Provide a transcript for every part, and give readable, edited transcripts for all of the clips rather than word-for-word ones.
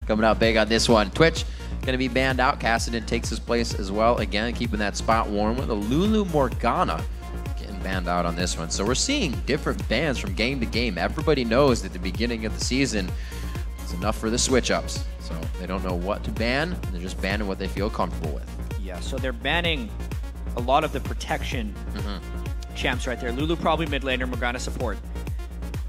coming out big on this one. Twitch going to be banned out. Kassadin takes his place as well. Again, keeping that spot warm with a Lulu Morgana getting banned out on this one. So we're seeing different bans from game to game. Everybody knows that the beginning of the season is enough for the switch-ups. So they don't know what to ban. They're just banning what they feel comfortable with. Yeah, so they're banning a lot of the protection champs right there. Lulu probably mid laner, Morgana support.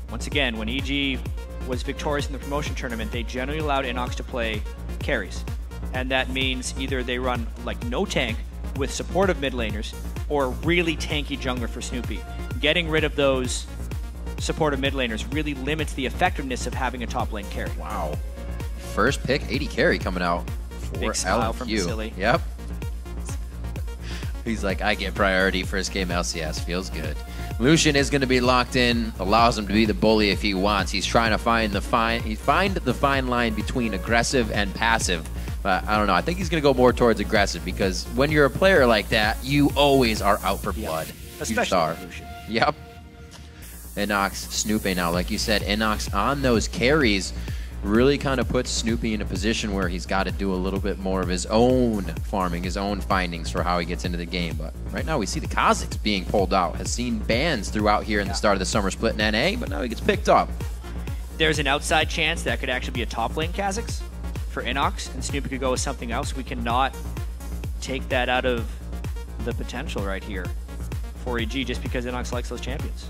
Once again, when EG was victorious in the promotion tournament, they generally allowed InnoX to play carries. And that means either they run like no tank with supportive mid laners or really tanky jungler for Snoopeh. Getting rid of those supportive mid laners really limits the effectiveness of having a top lane carry. Wow. First pick, 80 carry coming out for Big smile from LMQ. Vasilii. Yep. He's like, I get priority first game LCS. Feels good. Lucian is going to be locked in, allows him to be the bully if he wants. He's trying to find the fine line between aggressive and passive. But I don't know. I think he's going to go more towards aggressive because when you're a player like that, you always are out for blood. Especially Lucian. Yep. InnoX, Snoopeh now. Like you said, InnoX on those carries really kind of puts Snoopeh in a position where he's got to do a little bit more of his own farming, his own findings for how he gets into the game. But right now we see the Kazakhs being pulled out. Has seen bans throughout here in the start of the summer split in NA, but now he gets picked up. There's an outside chance that could actually be a top lane Kazakhs for InnoX, and Snoopeh could go with something else. We cannot take that out of the potential right here for EG just because InnoX likes those champions.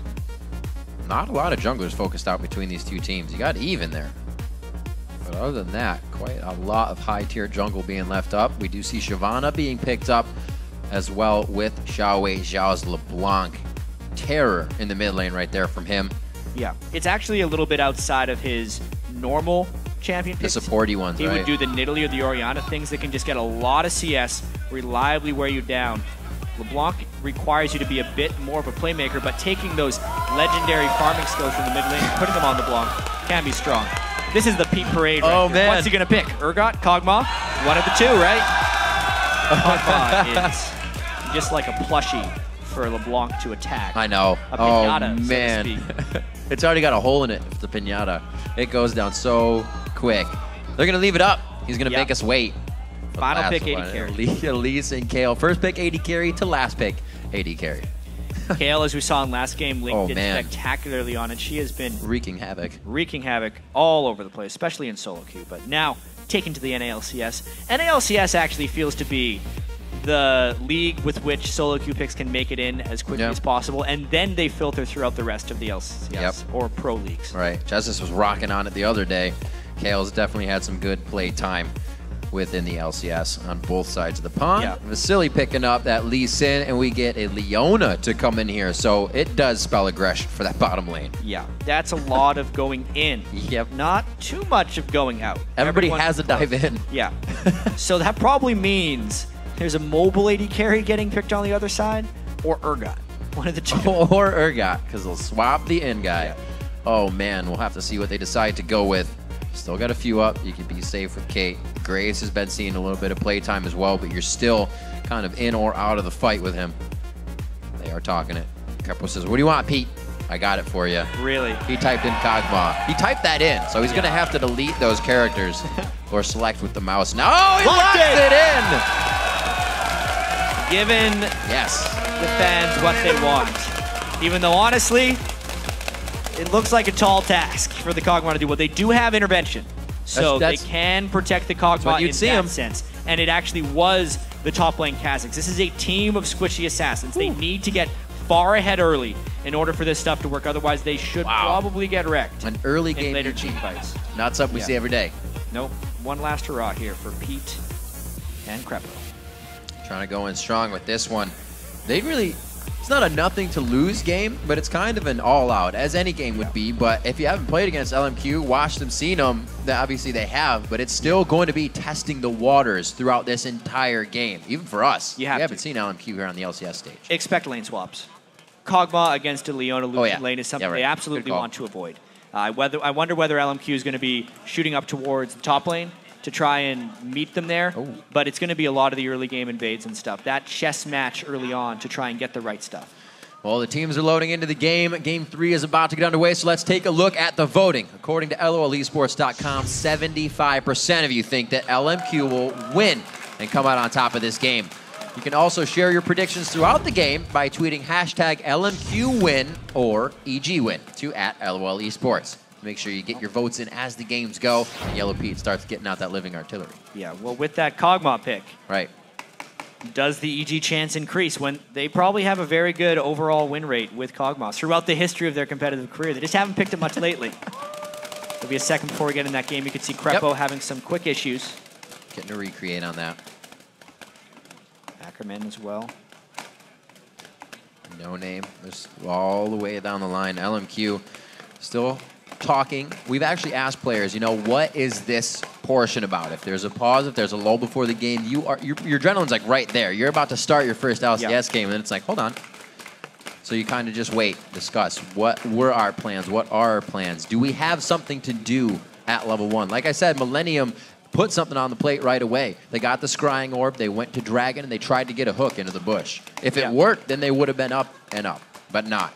Not a lot of junglers focused out between these two teams. You got even there. But other than that, quite a lot of high-tier jungle being left up. We do see Shyvana being picked up as well with XiaoWeiXiao's LeBlanc. Terror in the mid lane right there from him. Yeah, it's actually a little bit outside of his normal champion picks. The supporty ones, He would do the Nidalee or the Orianna, things that can just get a lot of CS, reliably wear you down. LeBlanc requires you to be a bit more of a playmaker, but taking those legendary farming skills from the mid lane and putting them on LeBlanc can be strong. This is the Pete Parade right here. Man. What's he going to pick? Urgot? Kog'Maw? One of the two, right? Kog'Maw is just like a plushie for LeBlanc to attack. I know. A pinata, man. so to speak. It's already got a hole in it, the pinata. It goes down so quick. They're going to leave it up. He's going to make us wait. Final pick 80 carry. Elise and Kayle. First pick 80 carry to last pick 80 carry. Kayle, as we saw in last game, Link did spectacularly on it. She has been wreaking havoc all over the place, especially in solo queue. But now taken to the NALCS. NALCS actually feels to be the league with which solo queue picks can make it in as quickly as possible, and then they filter throughout the rest of the LCS or pro leagues. Right. Justice was rocking on it the other day. Kayle's definitely had some good play time within the LCS on both sides of the pond. Vasilii picking up that Lee Sin, and we get a Leona to come in here, so it does spell aggression for that bottom lane. Yeah, that's a lot of going in. Not too much of going out. Everybody has to dive in. Yeah. So that probably means there's a mobile AD carry getting picked on the other side, or Urgot. One of the two. Or Urgot, because they'll swap the in guy. Oh man, we'll have to see what they decide to go with. Still got a few up. You can be safe with Kate. Graves has been seeing a little bit of playtime as well, but you're still kind of in or out of the fight with him. They are talking it. Krepo says, what do you want, Pete? I got it for you. Really? He typed in Kog'Maw. He typed that in, so he's going to have to delete those characters or select with the mouse. No, he locked it in! Giving the fans what they want. Even though, honestly, it looks like a tall task for the Kog'Maw to do. Well, they do have intervention, so they can protect the Kog'Maw in that sense. And it actually was the top lane Kazakhs. This is a team of squishy assassins. They need to get far ahead early in order for this stuff to work. Otherwise, they should probably get wrecked. An early game later team fights. Not something we see every day. Nope. One last hurrah here for Pete and Krepo. Trying to go in strong with this one. They really... It's not a nothing to lose game, but it's kind of an all-out, as any game would be. But if you haven't played against LMQ, watched them, seen them, obviously they have, but it's still going to be testing the waters throughout this entire game, even for us. We haven't seen LMQ here on the LCS stage. Expect lane swaps. Kog'Maw against a Leona Lucian lane is something they absolutely want to avoid. I wonder whether LMQ is going to be shooting up towards the top lane to try and meet them there, but it's going to be a lot of the early game invades and stuff. That chess match early on to try and get the right stuff. Well, the teams are loading into the game. Game 3 is about to get underway, so let's take a look at the voting. According to LOLesports.com, 75% of you think that LMQ will win and come out on top of this game. You can also share your predictions throughout the game by tweeting hashtag LMQWin or EGWin to @LOLesports. Make sure you get your votes in as the games go, and Yellow Pete starts getting out that living artillery. Yeah, well, with that Kog'Maw pick, right, does the EG chance increase when they probably have a very good overall win rate with Kog'Maw throughout the history of their competitive career? They just haven't picked it much lately. There'll be a second before we get in that game. You can see Krepo having some quick issues. Getting to recreate on that. Ackerman as well. NoName. There's all the way down the line. LMQ still talking. We've actually asked players, you know, what is this portion about? If there's a pause, if there's a lull before the game, your adrenaline's like right there. You're about to start your first LCS game, and then it's like, hold on. So you kind of just wait, discuss. What were our plans? What are our plans? Do we have something to do at level 1? Like I said, Millennium put something on the plate right away. They got the scrying orb, they went to Dragon, and they tried to get a hook into the bush. If it worked, then they would have been up and up, but not.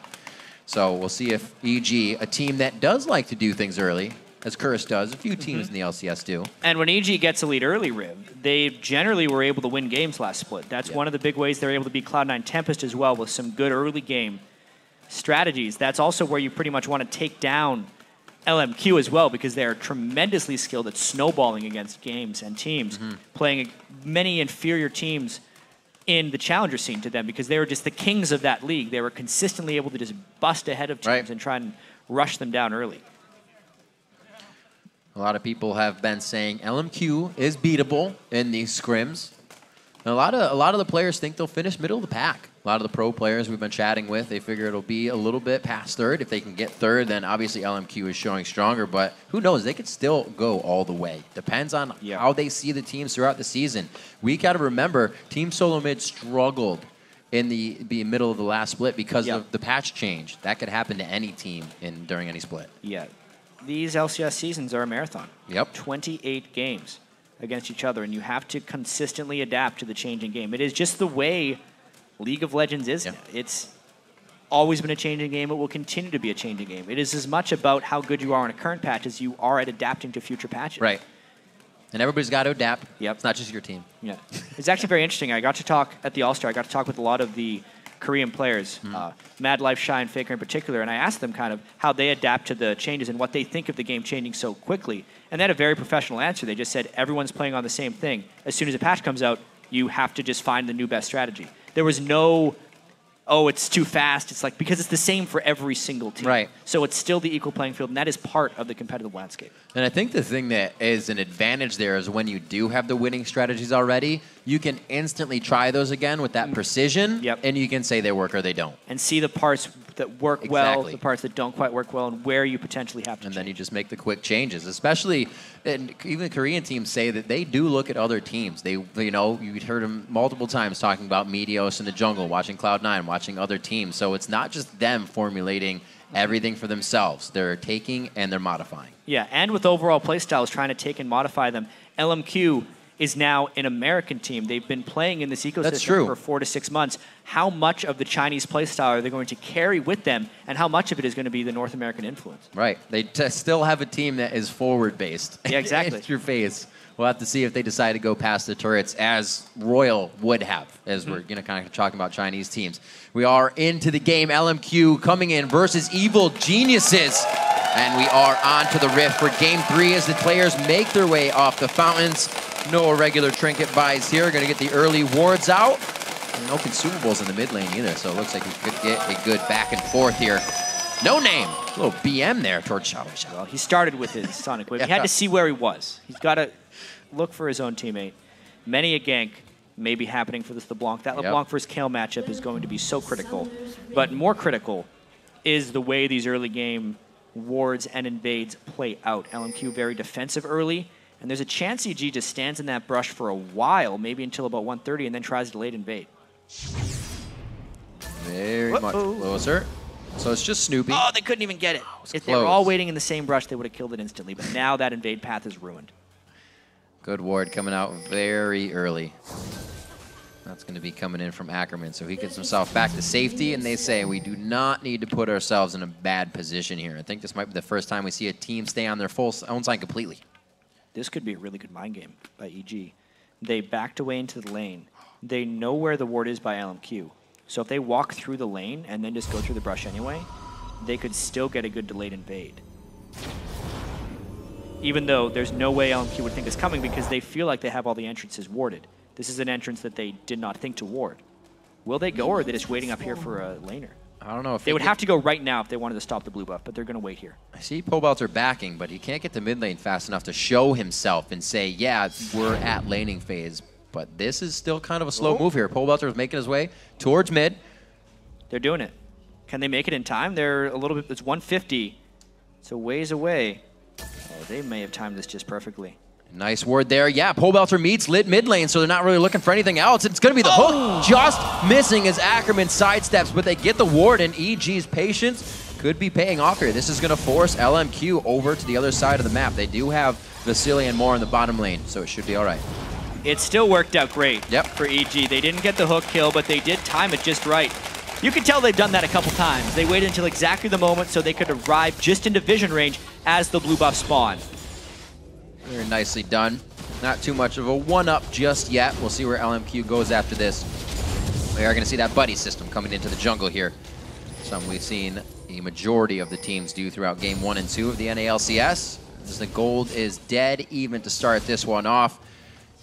So we'll see if EG, a team that does like to do things early, as Curse does, a few teams in the LCS do. And when EG gets a lead early, Riv, they generally were able to win games last split. That's one of the big ways they're able to beat Cloud9 Tempest as well, with some good early game strategies. That's also where you pretty much want to take down LMQ as well, because they're tremendously skilled at snowballing against games and teams, playing many inferior teams in the challenger scene to them, because they were just the kings of that league. They were consistently able to just bust ahead of teams and try and rush them down early. A lot of people have been saying LMQ is beatable in these scrims. And a lot of the players think they'll finish middle of the pack. A lot of the pro players we've been chatting with, they figure it'll be a little bit past third. If they can get third, then obviously LMQ is showing stronger, but who knows? They could still go all the way. Depends on how they see the teams throughout the season. We got to remember, Team Solo Mid struggled in the middle of the last split because of the patch change. That could happen to any team during any split. Yeah. These LCS seasons are a marathon. 28 games against each other, and you have to consistently adapt to the changing game. It is just the way League of Legends is. It's always been a changing game. It will continue to be a changing game. It is as much about how good you are in a current patch as you are at adapting to future patches. Right. And everybody's got to adapt. It's not just your team. Yeah. It's actually very interesting. I got to talk at the All-Star. I got to talk with a lot of the Korean players, Mad Life, Shy, and Faker in particular, and I asked them kind of how they adapt to the changes and what they think of the game changing so quickly. And they had a very professional answer. They just said, everyone's playing on the same thing. As soon as a patch comes out, you have to just find the new best strategy. There was no, oh, it's too fast. It's like, because it's the same for every single team. Right. So it's still the equal playing field, and that is part of the competitive landscape. And I think the thing that is an advantage there is when you do have the winning strategies already, you can instantly try those again with that precision, and you can say they work or they don't. And see the parts that work well, the parts that don't quite work well, and where you potentially have to change. Then you just make the quick changes, especially, and even Korean teams say that they do look at other teams. They, you know, you've heard them multiple times talking about Meteos in the jungle, watching Cloud9, watching other teams. So it's not just them formulating everything for themselves. They're taking and they're modifying. Yeah, and with overall playstyles, trying to take and modify them. LMQ is now an American team. They've been playing in this ecosystem for 4 to 6 months. How much of the Chinese playstyle are they going to carry with them, and how much of it is going to be the North American influence? Right. They still have a team that is forward-based. Yeah, exactly. It's your face. We'll have to see if they decide to go past the turrets as Royal would have, as we're kind of talking about Chinese teams. We are into the game. LMQ coming in versus Evil Geniuses. And we are on to the Rift for Game 3 as the players make their way off the fountains. No irregular trinket buys here. Going to get the early wards out. And no consumables in the mid lane either, so it looks like we could get a good back and forth here. NoName. A little BM there towards XiaoWeiXiao. Well, he started with his Sonic Wave. He had to see where he was. He's got to look for his own teammate. Many a gank may be happening for this LeBlanc. That LeBlanc versus Kayle matchup is going to be so critical. But more critical is the way these early game wards and invades play out. LMQ very defensive early, and there's a chance EG just stands in that brush for a while, maybe until about 1:30, and then tries to late invade. Very much closer. So it's just Snoopeh. Oh, they couldn't even get it. If they were all waiting in the same brush, they would have killed it instantly, but now that invade path is ruined. Good ward coming out very early. That's going to be coming in from Ackerman, so he gets himself back to safety, and they say we do not need to put ourselves in a bad position here. I think this might be the first time we see a team stay on their own side completely. This could be a really good mind game by EG. They backed away into the lane. They know where the ward is by LMQ. So if they walk through the lane and then just go through the brush anyway, they could still get a good delayed invade. Even though there's no way LMQ would think it's coming because they feel like they have all the entrances warded. This is an entrance that they did not think to ward. Will they go, or are they just waiting up here for a laner? I don't know if they would have to go right now if they wanted to stop the blue buff, but they're going to wait here. I see Pobelter backing, but he can't get to mid lane fast enough to show himself and say, yeah, we're at laning phase. But this is still kind of a slow move here. Pobelter is making his way towards mid. They're doing it. Can they make it in time? They're a little bit, it's 150. It's a ways away. Oh, they may have timed this just perfectly. Nice ward there. Yeah, Pobelter meets lit mid lane, so they're not really looking for anything else. It's going to be the hook, just missing as Ackerman sidesteps, but they get the ward, and EG's patience could be paying off here. This is going to force LMQ over to the other side of the map. They do have Vasilii and more in the bottom lane, so it should be all right. It still worked out great for EG. They didn't get the hook kill, but they did time it just right. You can tell they've done that a couple times. They waited until exactly the moment so they could arrive just into vision range as the blue buff spawned. Very nicely done. Not too much of a one-up just yet. We'll see where LMQ goes after this. We are going to see that buddy system coming into the jungle here. Something we've seen the majority of the teams do throughout Game 1 and 2 of the NALCS. As the gold is dead even to start this one off.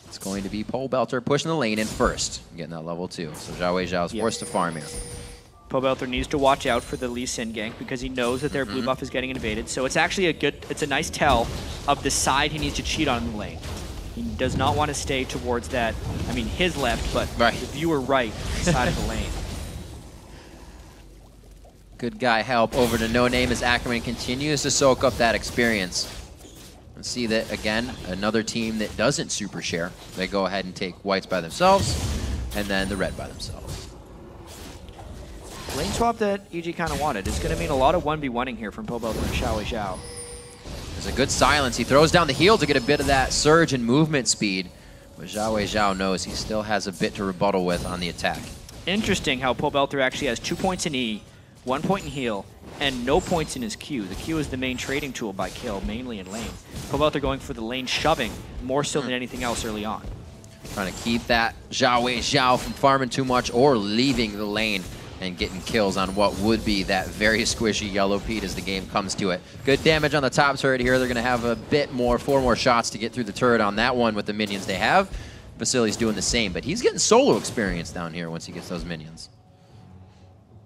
It's going to be Pobelter pushing the lane in first, getting that level 2. So XiaoWeiXiao is forced to farm here. Pobelter needs to watch out for the Lee Sin gank because he knows that their blue buff is getting invaded. So it's actually it's a nice tell of the side he needs to cheat on in the lane. He does not want to stay towards that, I mean his left, but the viewer right side of the lane. Good guy help over to NoName as Ackerman continues to soak up that experience. And see that, again, another team that doesn't super share. They go ahead and take whites by themselves, and then the red by themselves. Lane swap that EG kind of wanted. It's going to mean a lot of 1v1ing here from Pobelter and XiaoWeiXiao. There's a good silence. He throws down the heel to get a bit of that surge and movement speed. But XiaoWeiXiao knows he still has a bit to rebuttal with on the attack. Interesting how Pobelter actually has 2 points in E, 1 point in heal, and no points in his Q. The Q is the main trading tool by Kayle, mainly in lane. Pobelter going for the lane shoving more so than anything else early on. Trying to keep that XiaoWeiXiao from farming too much or leaving the lane and getting kills on what would be that very squishy yellow Pete as the game comes to it. Good damage on the top turret here. They're going to have a bit more, 4 more shots to get through the turret on that one with the minions they have. Vasilii's doing the same, but he's getting solo experience down here once he gets those minions.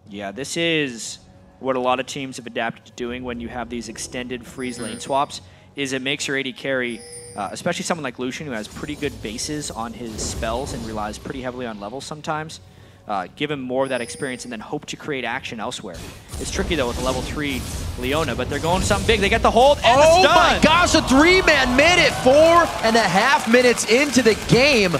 Yeah, this is what a lot of teams have adapted to doing when you have these extended freeze lane swaps, is it makes your AD carry, especially someone like Lucian who has pretty good bases on his spells and relies pretty heavily on levels sometimes, give him more of that experience and then hope to create action elsewhere. It's tricky though with a level 3 Leona, but they're going something big. They get the hold and the stun! Oh my gosh, a 3-man minute, 4.5 minutes into the game.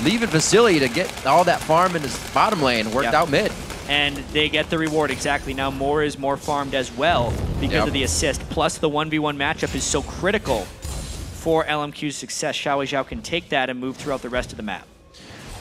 Leaving Vasilii to get all that farm in his bottom lane, worked out mid. And they get the reward exactly. Now more is more farmed as well because of the assist. Plus the 1v1 matchup is so critical for LMQ's success. XiaoWeiXiao can take that and move throughout the rest of the map.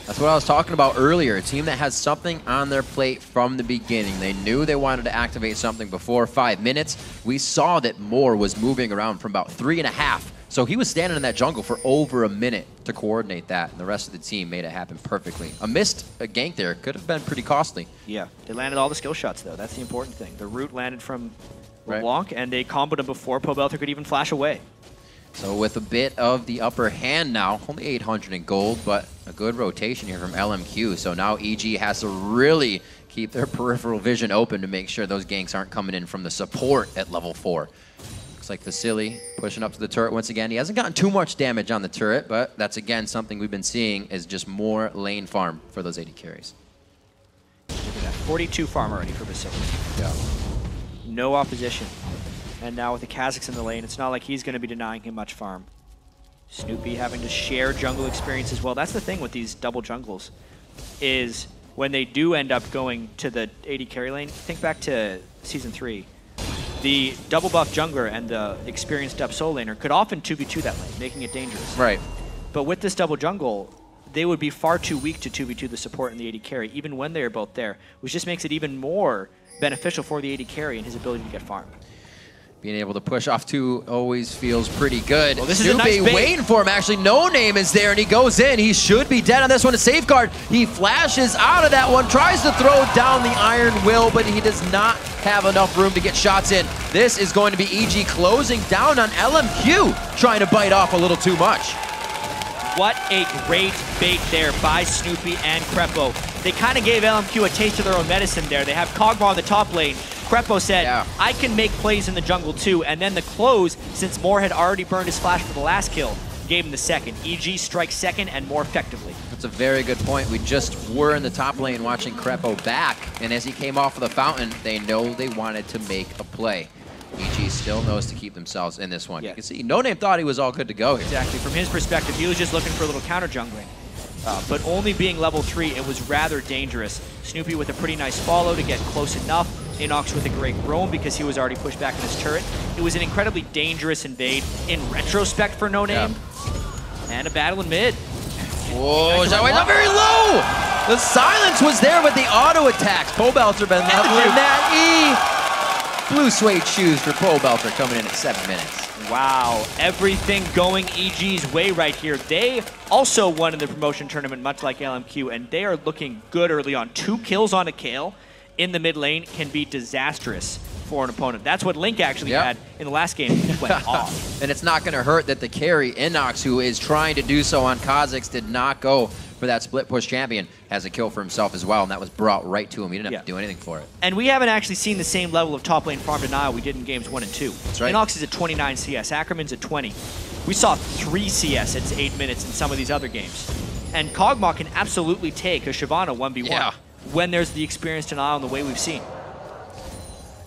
That's what I was talking about earlier. A team that has something on their plate from the beginning. They knew they wanted to activate something before 5 minutes. We saw that Moore was moving around from about 3.5. So he was standing in that jungle for over a minute to coordinate that, and the rest of the team made it happen perfectly. A missed gank there could have been pretty costly. Yeah, they landed all the skill shots, though. That's the important thing. The root landed from LeBlanc, and they comboed him before Pobelter could even flash away. So with a bit of the upper hand now, only 800 in gold, but a good rotation here from LMQ. So now EG has to really keep their peripheral vision open to make sure those ganks aren't coming in from the support at level 4. Looks like Vasilii pushing up to the turret once again. He hasn't gotten too much damage on the turret, but that's again something we've been seeing is just more lane farm for those 80 carries. Look at that, 42 farm already for Vasilii. Yeah. No opposition. And now with the Kazakhs in the lane, it's not like he's going to be denying him much farm. Snoopeh having to share jungle experience as well. That's the thing with these double jungles, is when they do end up going to the 80 carry lane, think back to Season 3. The double buff jungler and the experienced up solo laner could often 2v2 that lane, making it dangerous. Right. But with this double jungle, they would be far too weak to 2v2 the support and the AD carry, even when they are both there, which just makes it even more beneficial for the AD carry and his ability to get farm. Being able to push off 2 always feels pretty good. Well, this is a nice Snoopeh bait. waiting for him. Actually, NoName is there, and he goes in. He should be dead on this one. A safeguard. He flashes out of that one, tries to throw down the Iron Will, but he does not have enough room to get shots in. This is going to be EG closing down on LMQ, trying to bite off a little too much. What a great bait there by Snoopeh and Krepo. They kind of gave LMQ a taste of their own medicine there. They have Kog'Maw on the top lane. Krepo said, I can make plays in the jungle too. And then the close, since Moore had already burned his flash for the last kill, gave him the second. EG strikes second and more effectively. That's a very good point. We just were in the top lane watching Krepo back, and as he came off of the fountain, they know they wanted to make a play. EG still knows to keep themselves in this one. Yeah. You can see NoName thought he was all good to go here. Exactly. From his perspective, he was just looking for a little counter jungling. But only being level 3, it was rather dangerous. Snoopeh with a pretty nice follow to get close enough. InnoX with a great roam because he was already pushed back in his turret. It was an incredibly dangerous invade in retrospect for NoName. And a battle in mid. Whoa, XiaoWeiXiao not very low! The silence was there with the auto attacks. Pobelter been leveling that E. Blue suede shoes for Pobelter coming in at 7 minutes. Wow, everything going EG's way right here. They also won in the promotion tournament, much like LMQ, and they are looking good early on. 2 kills on a Kayle in the mid lane can be disastrous for an opponent. That's what Link actually had in the last game. He went off. And it's not going to hurt that the carry, InnoX, who is trying to do so on Kha'Zix, did not go for that split push champion, has a kill for himself as well, and that was brought right to him. He didn't have to do anything for it. And we haven't actually seen the same level of top lane farm denial we did in games 1 and 2. That's right. InnoX is at 29 CS, Ackerman's at 20. We saw 3 CS at 8 minutes in some of these other games. And Kog'Maw can absolutely take a Shyvana 1v1 when there's the experience denial in the way we've seen.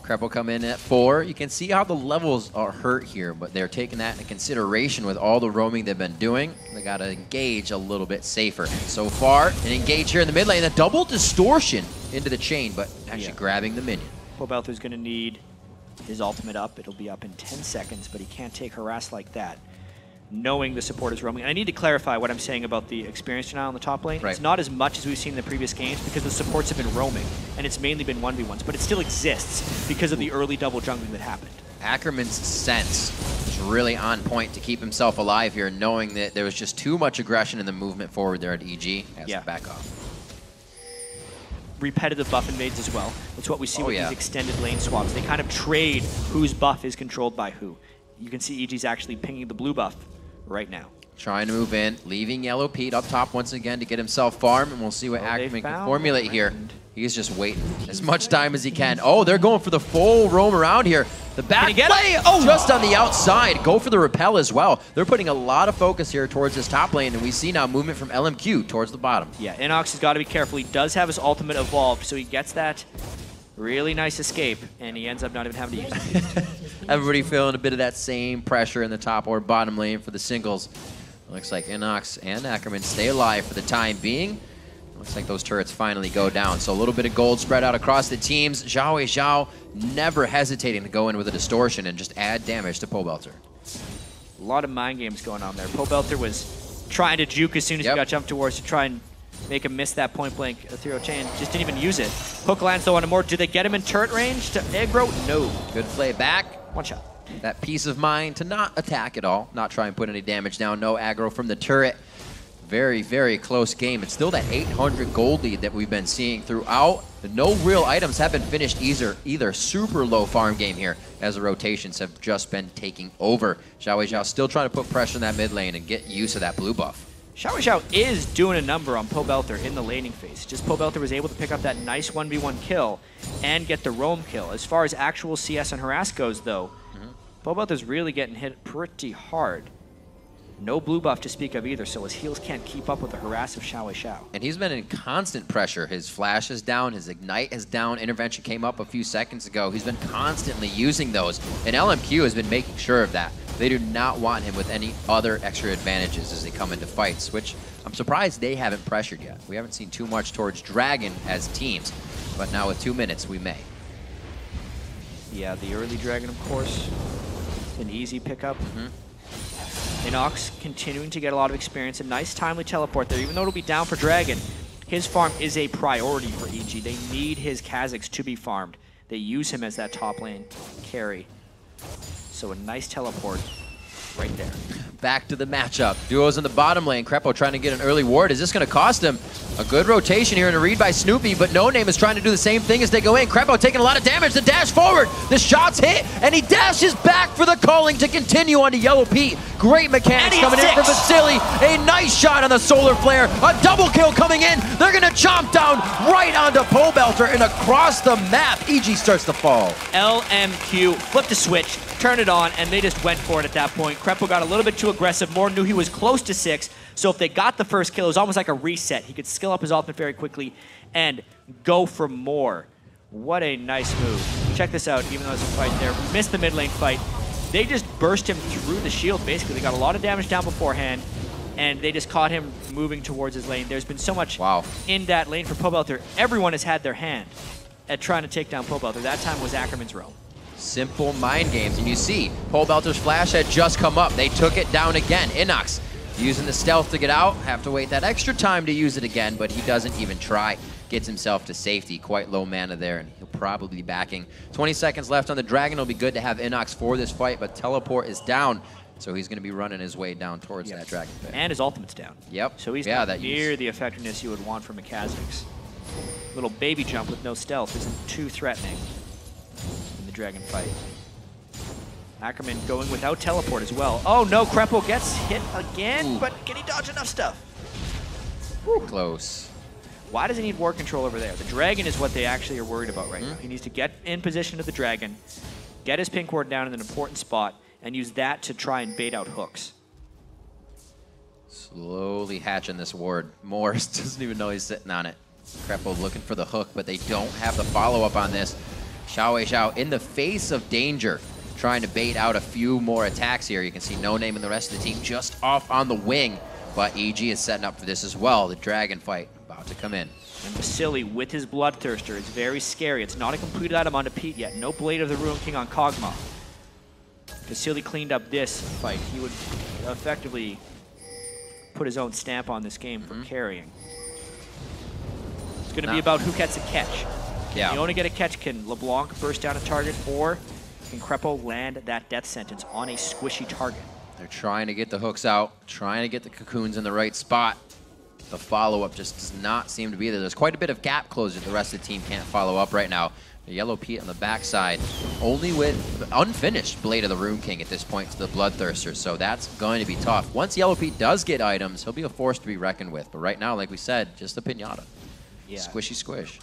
Krepo come in at 4. You can see how the levels are hurt here, but they're taking that into consideration with all the roaming they've been doing. They got to engage a little bit safer. And so far, an engage here in the mid lane, a double distortion into the chain, but actually grabbing the minion. Pobelter's going to need his ultimate up. It'll be up in 10 seconds, but he can't take harass like that, knowing the support is roaming. And I need to clarify what I'm saying about the experience denial on the top lane. It's not as much as we've seen in the previous games because the supports have been roaming, and it's mainly been 1v1s, but it still exists because of the early double jungling that happened. Ackerman's sense is really on point to keep himself alive here, knowing that there was just too much aggression in the movement forward there at EG. Has to back off. Repetitive buff invades as well. That's what we see with these extended lane swaps. They kind of trade whose buff is controlled by who. You can see EG's actually pinging the blue buff right now. Trying to move in, leaving Yellow Pete up top once again to get himself farm, and we'll see what Ackerman can formulate here. He's just waiting as much time as he can. Oh, they're going for the full roam around here. The back play, just on the outside. Go for the repel as well. They're putting a lot of focus here towards this top lane, and we see now movement from LMQ towards the bottom. Yeah, InnoX has got to be careful. He does have his ultimate evolved, so he gets that really nice escape, and he ends up not even having to use it. Everybody feeling a bit of that same pressure in the top or bottom lane for the singles. Looks like InnoX and Ackerman stay alive for the time being. Looks like those turrets finally go down. So a little bit of gold spread out across the teams. XiaoWeiXiao never hesitating to go in with a distortion and just add damage to Pobelter. A lot of mind games going on there. Pobelter was trying to juke as soon as he got jumped towards to try and make him miss that point blank ethereal chain. Just didn't even use it. Hook lands though on him more. Do they get him in turret range to aggro? No. Good play back. One shot. That peace of mind to not attack at all, not try and put any damage down. No aggro from the turret. Very, very close game. It's still that 800 gold lead that we've been seeing throughout. No real items have been finished either. Super low farm game here as the rotations have just been taking over. XiaoWeiXiao still trying to put pressure in that mid lane and get use of that blue buff. XiaoWeiXiao is doing a number on Pobelter in the laning phase. Just Pobelter was able to pick up that nice 1v1 kill and get the roam kill. As far as actual CS and harass goes, though, Pobelter's really getting hit pretty hard. No blue buff to speak of either, so his heals can't keep up with the harass of XiaoWeiXiao. And he's been in constant pressure. His flash is down, his ignite is down, intervention came up a few seconds ago. He's been constantly using those, and LMQ has been making sure of that. They do not want him with any other extra advantages as they come into fights, which I'm surprised they haven't pressured yet. We haven't seen too much towards Dragon as teams, but now with 2 minutes, we may. Yeah, the early Dragon, of course, an easy pickup. InnoX continuing to get a lot of experience. A nice timely teleport there, even though it'll be down for Dragon. His farm is a priority for EG. They need his Kha'Zix to be farmed. They use him as that top lane carry. So a nice teleport right there. Back to the matchup. Duos in the bottom lane. Krepo trying to get an early ward. Is this going to cost him? A good rotation here and a read by Snoopeh, but NoName is trying to do the same thing as they go in. Krepo taking a lot of damage. The dash forward. The shot's hit, and he dashes back for the calling to continue onto Yellow Pete. Great mechanics coming in from Vasilii. A nice shot on the solar flare. A double kill coming in. They're going to chomp down right onto Pobelter, and across the map, EG starts to fall. LMQ flipped a switch, turned it on, and they just went for it at that point. Krepo got a little bit too aggressive. Moore knew he was close to 6, so if they got the first kill, it was almost like a reset. He could skill up his ultimate very quickly and go for more. What a nice move. Check this out, even though there's a fight there. Missed the mid lane fight. They just burst him through the shield, basically. They got a lot of damage down beforehand, and they just caught him moving towards his lane. There's been so much in that lane for Pobelter. Everyone has had their hand at trying to take down Pobelter. That time was Ackerman's row. Simple mind games, and you see Pobelter's flash had just come up. They took it down again. InnoX using the stealth to get out. Have to wait that extra time to use it again, but he doesn't even try. Gets himself to safety. Quite low mana there, and he'll probably be backing. 20 seconds left on the Dragon. It'll be good to have InnoX for this fight, but teleport is down, so he's going to be running his way down towards that Dragon pit. And his ultimate's down. Yep. So he's not near the effectiveness you would want from a Kha'Zix. Little baby jump with no stealth isn't too threatening in the Dragon fight. Ackerman going without teleport as well. Oh no, Krepo gets hit again, but can he dodge enough stuff? Close. Why does he need war control over there? The Dragon is what they actually are worried about right now. He needs to get in position to the Dragon, get his pink ward down in an important spot, and use that to try and bait out hooks. Slowly hatching this ward. Morris doesn't even know he's sitting on it. Krepo looking for the hook, but they don't have the follow-up on this. XiaoWeiXiao in the face of danger, trying to bait out a few more attacks here. You can see NoName and the rest of the team just off on the wing, but EG is setting up for this as well. The Dragon fight about to come in. And Vasilii with his Bloodthirster is very scary. It's not a complete item onto Pete yet. No Blade of the Ruin King on Kog'Maw. Vasilii cleaned up this fight. He would effectively put his own stamp on this game for carrying. It's going to be about who gets a catch. Can you only get a catch? Can LeBlanc burst down a target, or can Krepo land that death sentence on a squishy target? They're trying to get the hooks out, trying to get the cocoons in the right spot. The follow-up just does not seem to be there. There's quite a bit of gap closure. The rest of the team can't follow up right now. The Yellow Pete on the backside, only with unfinished Blade of the Rune King at this point to the Bloodthirster, so that's going to be tough. Once Yellow Pete does get items, he'll be a force to be reckoned with. But right now, like we said, just a pinata. Yeah. Squishy squish.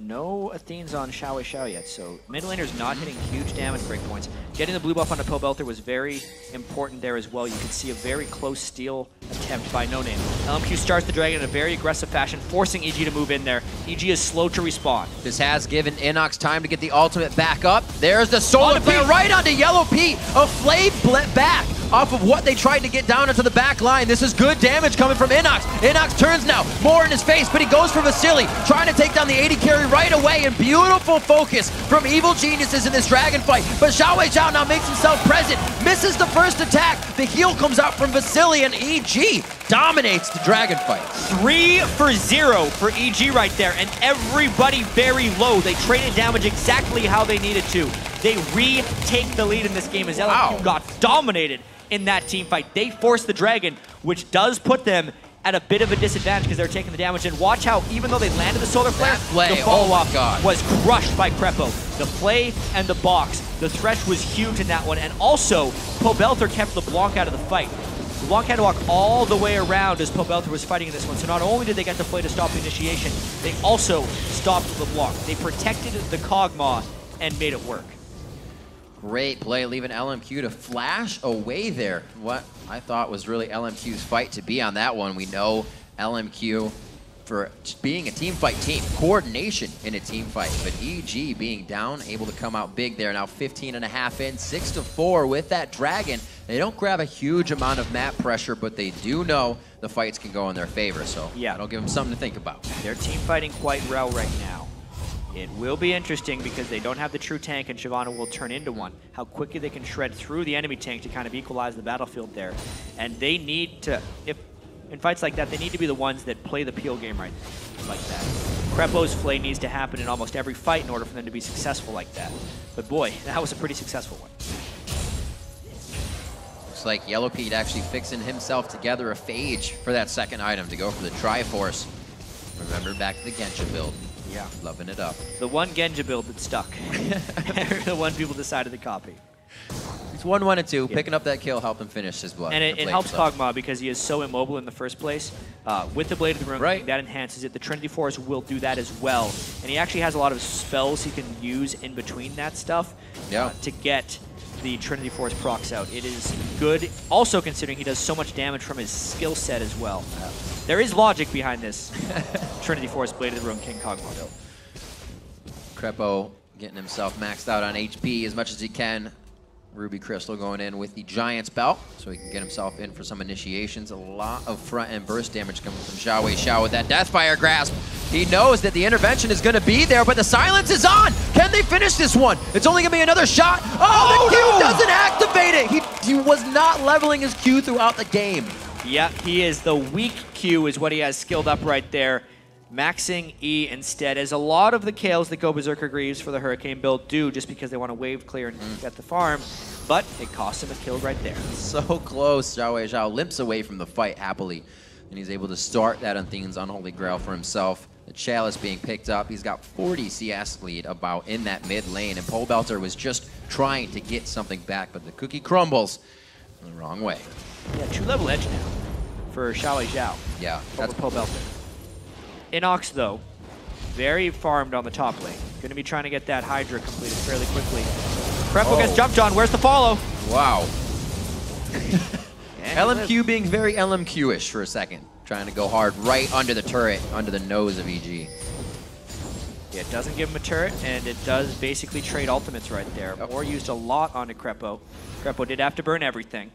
No Athenes on XiaoWeiXiao yet, so mid laner's not hitting huge damage breakpoints. Getting the blue buff onto Pobelter was very important there as well. You can see a very close steal attempt by NoName. LMQ starts the Dragon in a very aggressive fashion, forcing EG to move in there. EG is slow to respond. This has given InnoX time to get the ultimate back up. There's the solar flare right onto Yellow Pete. A flame back off of what they tried to get down into the back line. This is good damage coming from InnoX. InnoX turns now, more in his face, but he goes for Vasilii, trying to take down the 80 carry right away, and beautiful focus from Evil Geniuses in this Dragon fight. But XiaoWeiXiao now makes himself present, misses the first attack. The heal comes out from Vasilii, and EG dominates the Dragon fight. 3 for 0 for EG right there, and everybody very low. They traded damage exactly how they needed to. They retake the lead in this game as LMQ got dominated in that team fight. They forced the Dragon, which does put them at a bit of a disadvantage because they're taking the damage. And watch how, even though they landed the solar flare, the follow-up was crushed by Krepo. The play and the box, the threat was huge in that one. And also, Pobelter kept LeBlanc out of the fight. LeBlanc had to walk all the way around as Pobelter was fighting in this one. So not only did they get the play to stop the initiation, they also stopped LeBlanc. They protected the Kog'Maw and made it work. Great play, leaving LMQ to flash away there. What I thought was really LMQ's fight to be on that one. We know LMQ for being a team fight team, coordination in a team fight, but EG being down, able to come out big there. Now 15.5 in, 6-4 with that Dragon. They don't grab a huge amount of map pressure, but they do know the fights can go in their favor, so that'll give them something to think about. They're team fighting quite well right now. It will be interesting because they don't have the true tank, and Shyvana will turn into one. How quickly they can shred through the enemy tank to kind of equalize the battlefield there. And they need to, if in fights like that, they need to be the ones that play the peel game right like that. Krepo's flay needs to happen in almost every fight in order for them to be successful like that. But boy, that was a pretty successful one. Looks like YellowPete actually fixing himself together a phage for that second item to go for the Triforce. Remember back to the Genja build. Yeah. Loving it up. The one Genja build that stuck. The one people decided to copy. He's 1-1 and 2, picking up that kill, help him finish his blood. And it helps Kog'Maw because he is so immobile in the first place. With the Blade of the Rune, that enhances it. The Trinity Force will do that as well. And he actually has a lot of spells he can use in between that stuff to get the Trinity Force procs out. It is good, also considering he does so much damage from his skill set as well. There is logic behind this Trinity Force Blade of the Rune King Kog'Maw build. Krepo getting himself maxed out on HP as much as he can. Ruby Crystal going in with the Giant's Belt, so he can get himself in for some initiations. A lot of front-end burst damage coming from XiaoWeiXiao with that Deathfire Grasp. He knows that the intervention is going to be there, but the silence is on! Can they finish this one? It's only going to be another shot. Oh, the Q doesn't activate it! He was not leveling his Q throughout the game. Yeah, he is the weak Q is what he has skilled up right there. Maxing E instead, as a lot of the Kayles that go Berserker Greaves for the Hurricane build do, just because they want to wave clear and get the farm, but it costs him a kill right there. So close. XiaoWeiXiao limps away from the fight happily, and he's able to start that Unthian's Unholy Grail for himself. The Chalice being picked up. He's got 40 CS lead about in that mid lane, and Pobelter was just trying to get something back, but the cookie crumbles the wrong way. Yeah, 2-level edge now for XiaoWeiXiao. Yeah, that's Pobelter. InnoX, though, very farmed on the top lane. Going to be trying to get that Hydra completed fairly quickly. Krepo gets jumped on. Where's the follow? Wow. LMQ being very LMQ-ish for a second. Trying to go hard right under the turret, under the nose of EG. Yeah, it doesn't give him a turret, and it does basically trade ultimates right there. Or used a lot onto Krepo. Krepo did have to burn everything,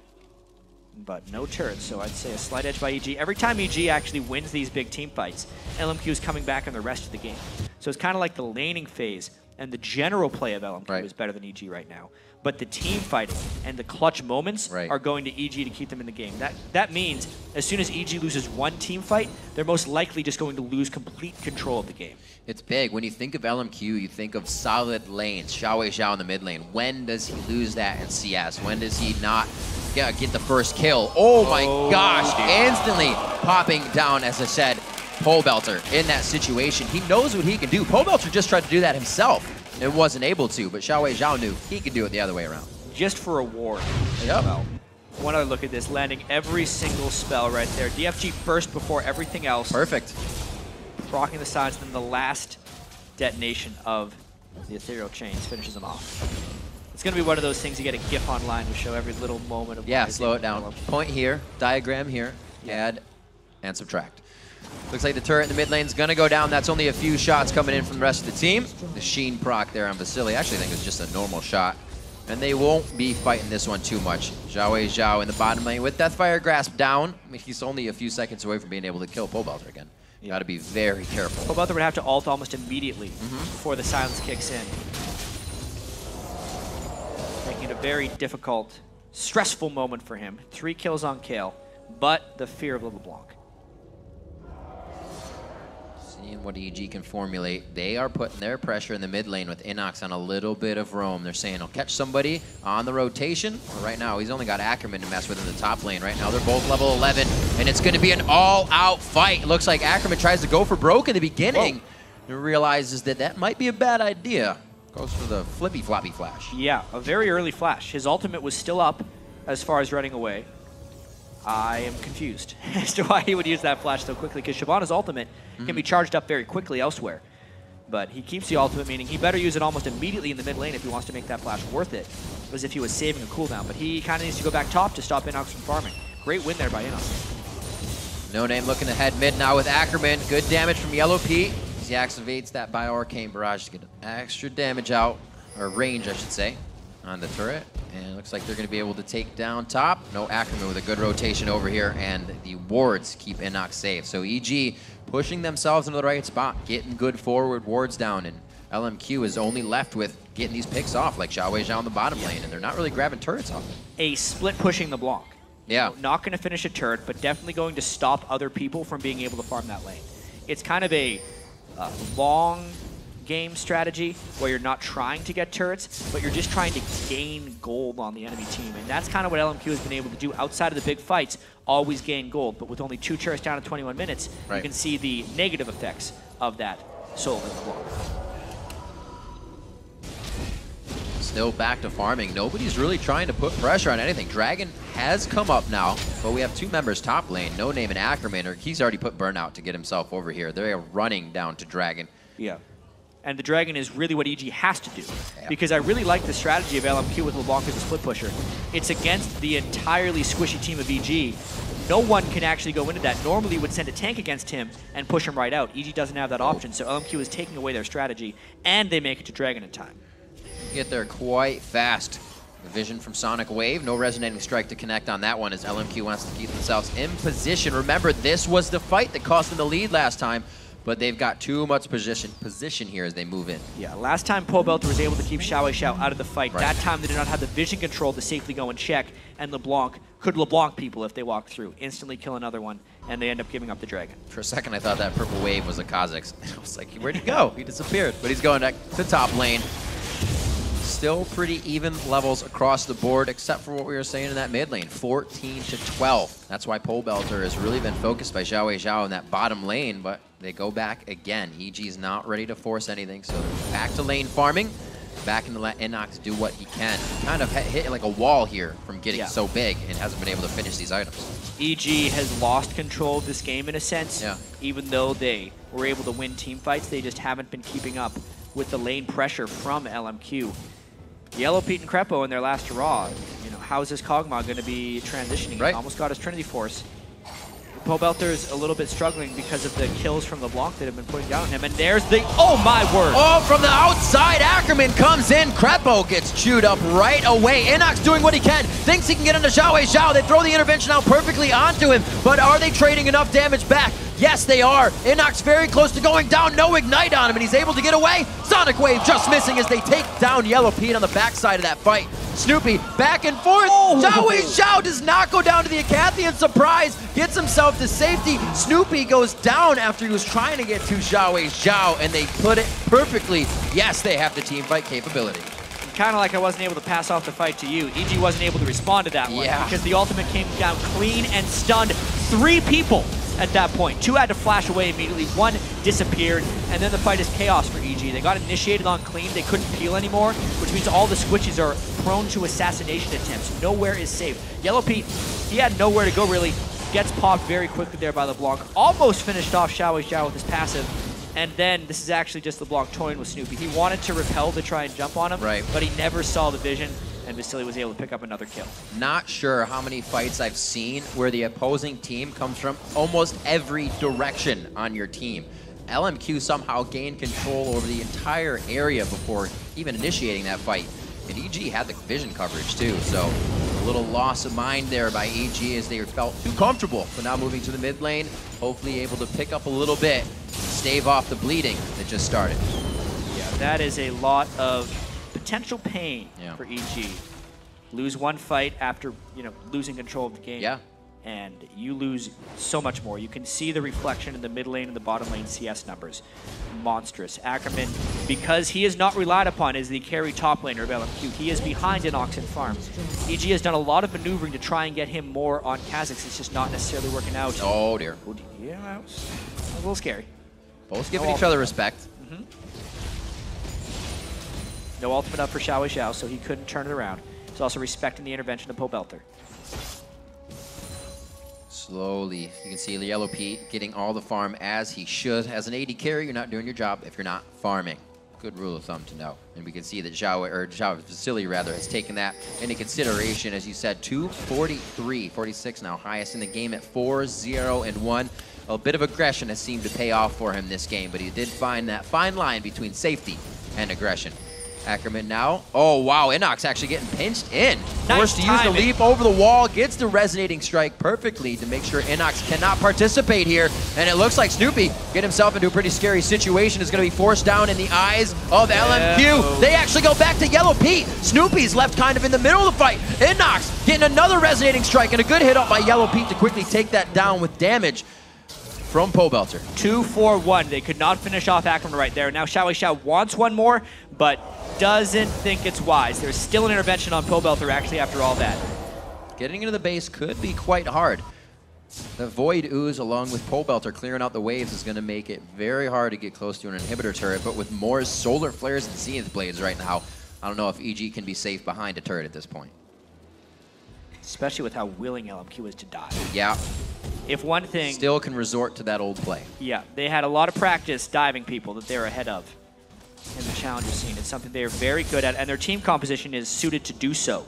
but no turrets, so I'd say a slight edge by EG. Every time EG actually wins these big team fights, LMQ is coming back in the rest of the game. So it's kind of like the laning phase, and the general play of LMQ is better than EG right now. But the team fighting and the clutch moments are going to EG to keep them in the game. That means as soon as EG loses one team fight, they're most likely just going to lose complete control of the game. It's big. When you think of LMQ, you think of solid lanes. XiaoWeiXiao in the mid lane. When does he lose that in CS? When does he not get the first kill? Oh my gosh, instantly popping down, as I said, Pobelter in that situation. He knows what he can do. Pobelter just tried to do that himself and wasn't able to, but XiaoWeiXiao knew he could do it the other way around. Just for a ward as well. One other look at this, landing every single spell right there. DFG first before everything else. Perfect. Procking the sides, then the last detonation of the Ethereal Chains finishes him off. It's going to be one of those things you get a GIF online to show every little moment of slow it down. Point here, diagram here, add and subtract. Looks like the turret in the mid lane is going to go down. That's only a few shots coming in from the rest of the team. The Sheen proc there on Vasilii. Actually, I think it's just a normal shot. And they won't be fighting this one too much. XiaoWeiXiao in the bottom lane with Deathfire Grasp down. I mean, he's only a few seconds away from being able to kill Pobelter again. You got to be very careful. Pobelter would have to ult almost immediately before the silence kicks in. Making it a very difficult, stressful moment for him. 3 kills on Kayle, but the fear of LeBlanc. Seeing what EG can formulate. They are putting their pressure in the mid lane with InnoX on a little bit of roam. They're saying he'll catch somebody on the rotation. Well, right now, he's only got Ackerman to mess with in the top lane. Right now, they're both level 11, and it's going to be an all-out fight. Looks like Ackerman tries to go for broke in the beginning and realizes that that might be a bad idea. Goes for the flippy-floppy flash. Yeah, a very early flash. His ultimate was still up as far as running away. I am confused as to why he would use that flash so quickly, because Shyvana's ultimate can be charged up very quickly elsewhere. But he keeps the ultimate, meaning he better use it almost immediately in the mid lane if he wants to make that flash worth it, as if he was saving a cooldown. But he kind of needs to go back top to stop InnoX from farming. Great win there by InnoX. NoName looking to head mid now with Ackerman. Good damage from YellowPete. He activates that Bioarcane Barrage to get extra damage out, or range, I should say, on the turret. And it looks like they're going to be able to take down top. No Ackerman with a good rotation over here, and the wards keep InnoX safe. So EG pushing themselves into the right spot, getting good forward wards down, and LMQ is only left with getting these picks off, like XiaoWeiXiao in the bottom lane, and they're not really grabbing turrets off. A split pushing LeBlanc. Yeah. You know, not going to finish a turret, but definitely going to stop other people from being able to farm that lane. It's kind of a long game strategy where you're not trying to get turrets, but you're just trying to gain gold on the enemy team. And that's kind of what LMQ has been able to do outside of the big fights, always gain gold. But with only 2 turrets down in 21 minutes, you can see the negative effects of that solo LeBlanc. Still back to farming. Nobody's really trying to put pressure on anything. Dragon has come up now, but we have 2 members top lane, NoName and Ackerman. He's already put Burnout to get himself over here. They're running down to Dragon. Yeah. And the Dragon is really what EG has to do. Because I really like the strategy of LMQ with LeBlanc as a split pusher. It's against the entirely squishy team of EG. No one can actually go into that. Normally would send a tank against him and push him right out. EG doesn't have that option, so LMQ is taking away their strategy, and they make it to Dragon in time. Get there quite fast. The vision from Sonic Wave. No resonating strike to connect on that one as LMQ wants to keep themselves in position. Remember, this was the fight that cost them the lead last time, but they've got too much position here as they move in. Yeah, last time Pobelter was able to keep XiaoWeiXiao out of the fight. That time they did not have the vision control to safely go and check, and LeBlanc could LeBlanc people if they walked through, instantly kill another one, and they end up giving up the Dragon. For a second, I thought that purple wave was a Kha'Zix. I was like, where'd he go? He disappeared. But he's going to top lane. Still pretty even levels across the board, except for what we were saying in that mid lane, 14 to 12. That's why Pobelter has really been focused by XiaoWeiXiao in that bottom lane, but they go back again. EG's not ready to force anything, so back to lane farming, back in to let InnoX do what he can. Kind of hit like a wall here from getting so big and hasn't been able to finish these items. EG has lost control of this game in a sense. Even though they were able to win team fights, they just haven't been keeping up with the lane pressure from LMQ. Yellow Pete and Krepo in their last draw. You know, how is this Kog'Maw going to be transitioning? He almost got his Trinity Force. Pobelter's a little bit struggling because of the kills from LeBlanc that have been putting down on him. And there's the, oh my word. Oh, from the outside, Ackerman comes in. Krepo gets chewed up right away. InnoX doing what he can. Thinks he can get into XiaoWeiXiao. They throw the intervention out perfectly onto him. But are they trading enough damage back? Yes, they are. InnoX very close to going down. No ignite on him, and he's able to get away. Sonic Wave just missing as they take down Yellow Pete on the backside of that fight. Snoopeh back and forth. XiaoWeiXiao does not go down to the Acathian. Surprise, gets himself to safety. Snoopeh goes down after he was trying to get to XiaoWeiXiao, and they put it perfectly. Yes, they have the team fight capability. Kind of like I wasn't able to pass off the fight to you. EG wasn't able to respond to that one because the ultimate came down clean and stunned 3 people at that point. 2 had to flash away immediately, 1 disappeared, and then the fight is chaos for EG. They got initiated on clean, they couldn't peel anymore, which means all the squishies are prone to assassination attempts. Nowhere is safe. Yellow Pete, he had nowhere to go really, gets popped very quickly there by LeBlanc, almost finished off XiaoWeiXiao with his passive, and then this is actually just LeBlanc toying with Snoopeh. He wanted to repel to try and jump on him, but he never saw the vision, and Vasilii was able to pick up another kill. Not sure how many fights I've seen where the opposing team comes from almost every direction on your team. LMQ somehow gained control over the entire area before even initiating that fight. And EG had the vision coverage too, so a little loss of mind there by EG as they felt too comfortable. But now moving to the mid lane, hopefully able to pick up a little bit, stave off the bleeding that just started. Yeah, that is a lot of potential pain for EG. Lose 1 fight after, losing control of the game. And you lose so much more. You can see the reflection in the mid lane and the bottom lane CS numbers. Monstrous. Ackerman, because he is not relied upon as the carry top laner of LMQ, he is behind InnoX and farm. EG has done a lot of maneuvering to try and get him more on Kha'Zix. It's just not necessarily working out. Oh dear. Yeah, that was a little scary. Both giving each other respect. No ultimate up for XiaoWeiXiao, so he couldn't turn it around. He's also respecting the intervention of Pobelter. Slowly, you can see the Yellow Pete getting all the farm as he should. As an AD carry, you're not doing your job if you're not farming. Good rule of thumb to know. And we can see that Vasilii has taken that into consideration. As you said, 243, 46 now, highest in the game at 4-0-1. A bit of aggression has seemed to pay off for him this game, but he did find that fine line between safety and aggression. Ackerman now. Oh, wow. InnoX actually getting pinched in. Nice Forced to use the timing. leap over the wall. Gets the resonating strike perfectly to make sure InnoX cannot participate here. And it looks like Snoopeh get himself into a pretty scary situation. Is going to be forced down in the eyes of LMQ. They actually go back to Yellow Pete. Snoopeh's left kind of in the middle of the fight. InnoX getting another resonating strike and a good hit up by Yellow Pete to quickly take that down with damage from Pobelter. 2-4-1. They could not finish off Ackerman right there. Now XiaoWeiXiao wants one more, but doesn't think it's wise. There's still an intervention on Pobelter actually after all that. Getting into the base could be quite hard. The Void Ooze along with Pobelter clearing out the waves is going to make it very hard to get close to an inhibitor turret, but with more Solar Flares and Zenith Blades right now, I don't know if EG can be safe behind a turret at this point. Especially with how willing LMQ is to die. Yeah. If one thing... Still can resort to that old play. Yeah, they had a lot of practice diving people that they're ahead of in the challenger scene. It's something they're very good at, and their team composition is suited to do so.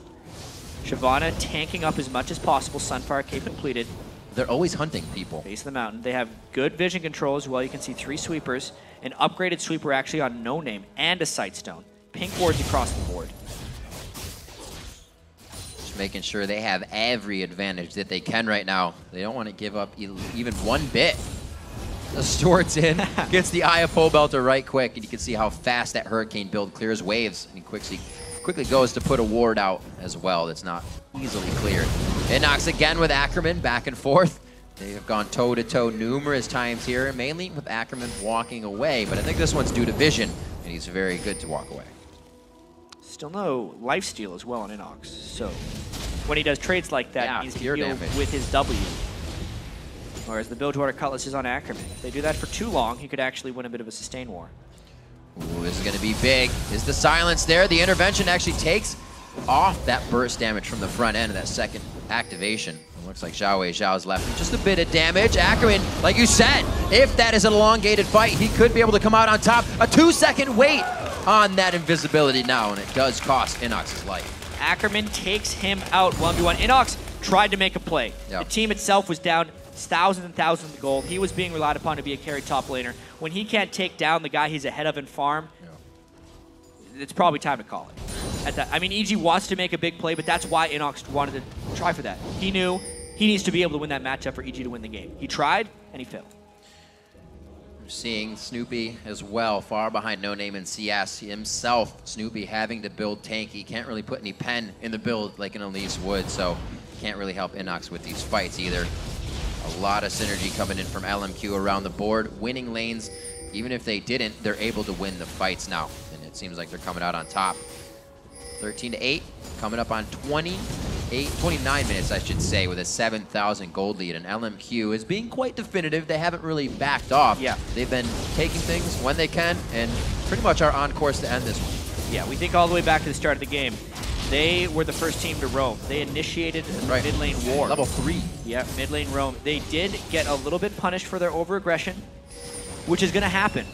Shyvana tanking up as much as possible. Sunfire cape depleted. They're always hunting people. Base of the mountain. They have good vision control as well. You can see 3 sweepers. An upgraded sweeper actually on NoName and a Sightstone. Pink wards across the board. Making sure they have every advantage that they can right now. They don't want to give up even one bit. The Stort's in, gets the eye of Pobelter right quick, and you can see how fast that Hurricane build clears waves, and he quickly goes to put a ward out as well that's not easily cleared. InnoX again with Ackerman, back and forth. They have gone toe-to-toe numerous times here, mainly with Ackerman walking away, but I think this one's due to vision, and he's very good to walk away. Still no lifesteal as well on InnoX, so when he does trades like that, he needs to deal with his W. Whereas the Bilgewater Cutlass is on Ackerman. If they do that for too long, he could actually win a bit of a sustain war. Ooh, this is going to be big. Is the silence there? The intervention actually takes off that burst damage from the front end of that second activation. It looks like XiaoWeiXiao's left with just a bit of damage. Ackerman, like you said, if that is an elongated fight, he could be able to come out on top. A 2-second wait on that invisibility now, and it does cost InnoX's life. Ackerman takes him out 1v1. InnoX tried to make a play. Yep. The team itself was down thousands and thousands of gold. He was being relied upon to be a carry top laner. When he can't take down the guy he's ahead of in farm, it's probably time to call it. At that, I mean, EG wants to make a big play, but that's why InnoX wanted to try for that. He knew he needs to be able to win that matchup for EG to win the game. He tried, and he failed. We're seeing Snoopeh as well, far behind NoName and CS himself. Snoopeh having to build tank. He can't really put any pen in the build like an Elise would, so can't really help InnoX with these fights either. A lot of synergy coming in from LMQ around the board. Winning lanes, even if they didn't, they're able to win the fights now. And it seems like they're coming out on top. 13-8, coming up on 29 minutes, I should say, with a 7,000 gold lead. And LMQ is being quite definitive. They haven't really backed off. Yeah. They've been taking things when they can and pretty much are on course to end this one. Yeah, we think all the way back to the start of the game. They were the first team to roam. They initiated a mid lane war. Level 3. Yeah, mid lane roam. They did get a little bit punished for their over-aggression, which is going to happen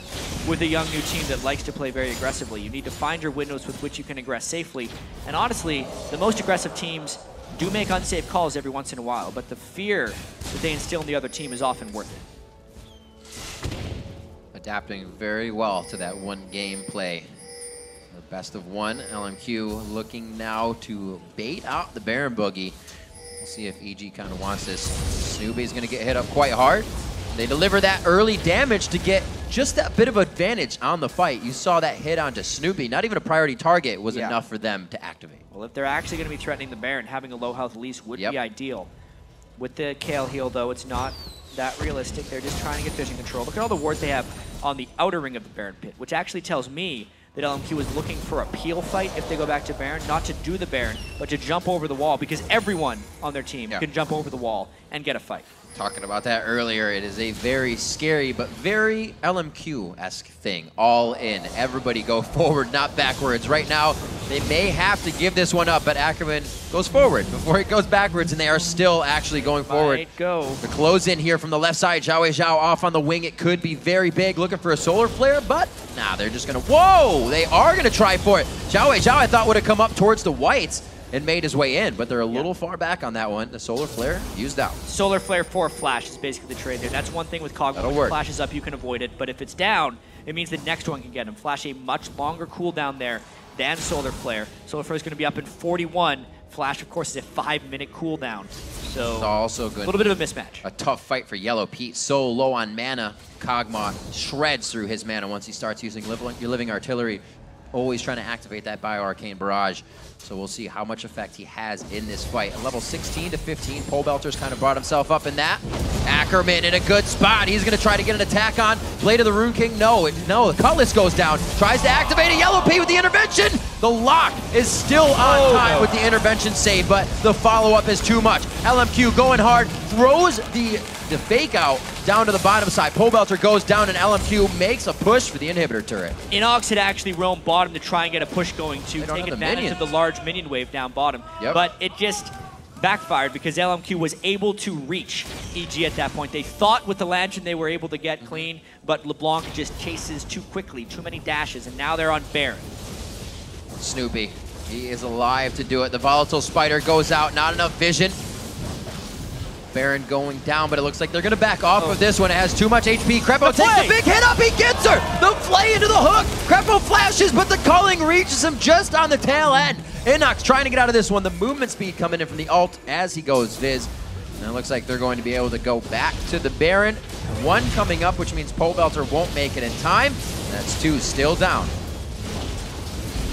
with a young new team that likes to play very aggressively. You need to find your windows with which you can aggress safely. And honestly, the most aggressive teams do make unsafe calls every once in a while, but the fear that they instill in the other team is often worth it. Adapting very well to that one-game play. The best of one. LMQ looking now to bait out the Baron Boogie. We'll see if EG kind of wants this. Snoopeh's going to get hit up quite hard. They deliver that early damage to get just that bit of advantage on the fight. You saw that hit onto Snoopeh. Not even a priority target was enough for them to activate. Well, if they're actually going to be threatening the Baron, having a low health Elise would be ideal. With the Kayle heal, though, it's not that realistic. They're just trying to get vision control. Look at all the wards they have on the outer ring of the Baron pit, which actually tells me that LMQ is looking for a peel fight if they go back to Baron, not to do the Baron, but to jump over the wall, because everyone on their team can jump over the wall and get a fight. Talking about that earlier, it is a very scary but very LMQ-esque thing. All in. Everybody go forward, not backwards. Right now, they may have to give this one up, but Ackerman goes forward before he goes backwards, and they are still actually going forward. Might go. The close in here from the left side. XiaoWeiXiao off on the wing. It could be very big, looking for a solar flare, but nah, they're just gonna, whoa! They are gonna try for it. XiaoWeiXiao, I thought, would have come up towards the whites and made his way in, but they're a little far back on that one. The solar flare used out. Solar flare for flash is basically the trade there. That's one thing with Cogma. When it flashes up, you can avoid it, but if it's down, it means the next one can get him. Flash a much longer cooldown there than Solar Flare. Solar Flare is going to be up in 41. Flash, of course, is a 5-minute cooldown. So it's also good. A little bit of a mismatch. A tough fight for Yellow Pete. So low on mana. Kog'Maw shreds through his mana once he starts using your Living Artillery. Always trying to activate that Bio-Arcane Barrage. So we'll see how much effect he has in this fight. Level 16 to 15, Pobelter's kind of brought himself up in that. Ackerman in a good spot. He's going to try to get an attack on. Blade of the Rune King, no, the Cutlass goes down. Tries to activate a Yellow Pea with the intervention. The lock is still on time with the intervention save, but the follow-up is too much. LMQ going hard, throws the fake out down to the bottom side. Pobelter goes down and LMQ makes a push for the inhibitor turret. InnoX had actually roamed bottom to try and get a push going to take advantage of the large minion wave down bottom. But it just backfired because LMQ was able to reach EG at that point. They thought with the Lantern they were able to get clean, but LeBlanc just chases too quickly, too many dashes, and now they're on Baron. Snoopeh, he is alive to do it. The Volatile Spider goes out, not enough vision. Baron going down, but it looks like they're going to back off of this one. It has too much HP. Krepo takes a big hit up. He gets her. The flay into the hook. Krepo flashes, but the culling reaches him just on the tail end. InnoX trying to get out of this one. The movement speed coming in from the ult as he goes Viz. And it looks like they're going to be able to go back to the Baron. One coming up, which means Pobelter won't make it in time. That's two still down.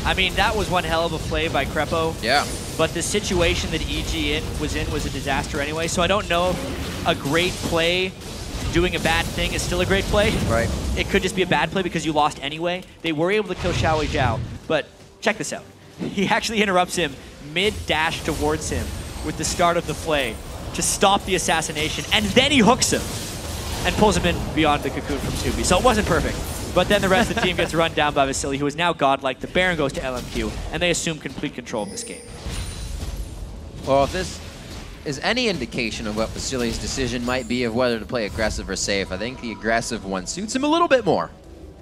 I mean, that was one hell of a play by Krepo. Yeah. But the situation that EG was in was a disaster anyway, so I don't know if a great play doing a bad thing is still a great play. Right. It could just be a bad play because you lost anyway. They were able to kill XiaoWeiXiao, but check this out. He actually interrupts him mid-dash towards him with the start of the play to stop the assassination, and then he hooks him and pulls him in beyond the cocoon from Snoopeh. So it wasn't perfect. But then the rest of the team gets run down by Vasilii, who is now godlike. The Baron goes to LMQ, and they assume complete control of this game. Well, if this is any indication of what Vasilii's decision might be of whether to play aggressive or safe, I think the aggressive one suits him a little bit more.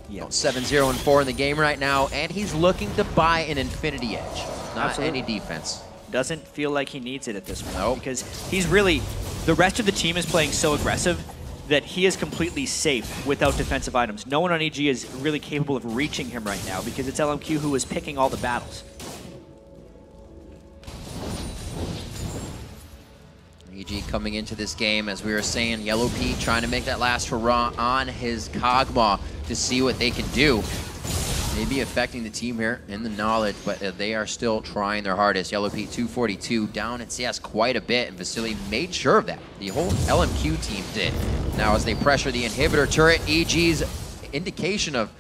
Yeah. 7-0-4 in the game right now, and he's looking to buy an Infinity Edge, not any defense. Doesn't feel like he needs it at this point. Nope. Because he's really, the rest of the team is playing so aggressive that he is completely safe without defensive items. No one on EG is really capable of reaching him right now because it's LMQ who is picking all the battles. EG coming into this game, as we were saying, Yellow Pete trying to make that last hurrah on his Kog'Maw to see what they can do. Maybe affecting the team here in the knowledge, but they are still trying their hardest. Yellow Pete 242 down in CS quite a bit, and Vasilii made sure of that. The whole LMQ team did. Now as they pressure the inhibitor turret, EG's indication of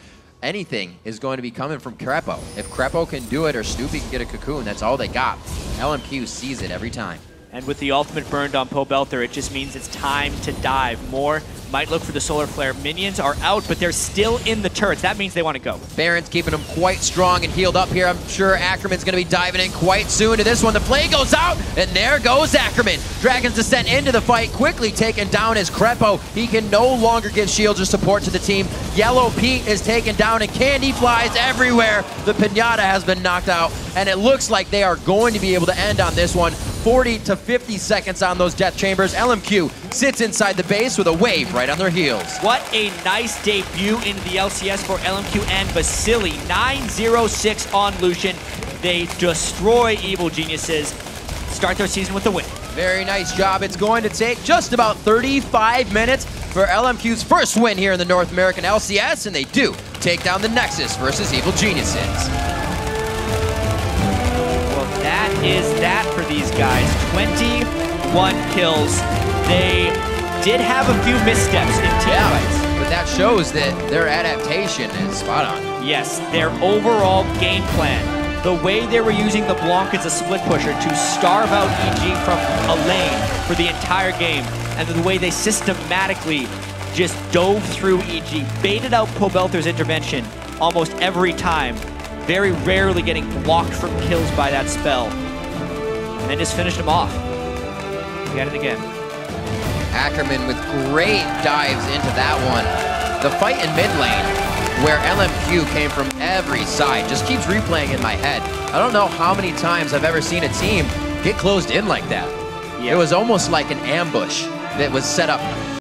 anything is going to be coming from Krepo. If Krepo can do it or Snoopeh can get a cocoon, that's all they got. LMQ sees it every time. And with the ultimate burned on Pobelter, it just means it's time to dive. More might look for the Solar Flare. Minions are out, but they're still in the turrets. That means they want to go. Baron's keeping him quite strong and healed up here. I'm sure Ackerman's going to be diving in quite soon to this one. The play goes out, and there goes Ackerman. Dragon's Descent into the fight, quickly taken down as Krepo. He can no longer give shields or support to the team. Yellow Pete is taken down, and candy flies everywhere. The Pinata has been knocked out, and it looks like they are going to be able to end on this one. 40 to 50 seconds on those death chambers. LMQ sits inside the base with a wave right on their heels. What a nice debut into the LCS for LMQ and Vasilii. 9-0-6 on Lucian. They destroy Evil Geniuses. Start their season with a win. Very nice job. It's going to take just about 35 minutes for LMQ's first win here in the North American LCS, and they do take down the Nexus versus Evil Geniuses. That is that for these guys. 21 kills. They did have a few missteps in team fights. But that shows that their adaptation is spot on. Yes, their overall game plan. The way they were using LeBlanc as a split pusher to starve out EG from a lane for the entire game, and the way they systematically just dove through EG, baited out Pobelter's intervention almost every time, very rarely getting blocked from kills by that spell, and then just finished him off. We got it again. Ackerman with great dives into that one. The fight in mid lane, where LMQ came from every side, just keeps replaying in my head. I don't know how many times I've ever seen a team get closed in like that. Yep. It was almost like an ambush that was set up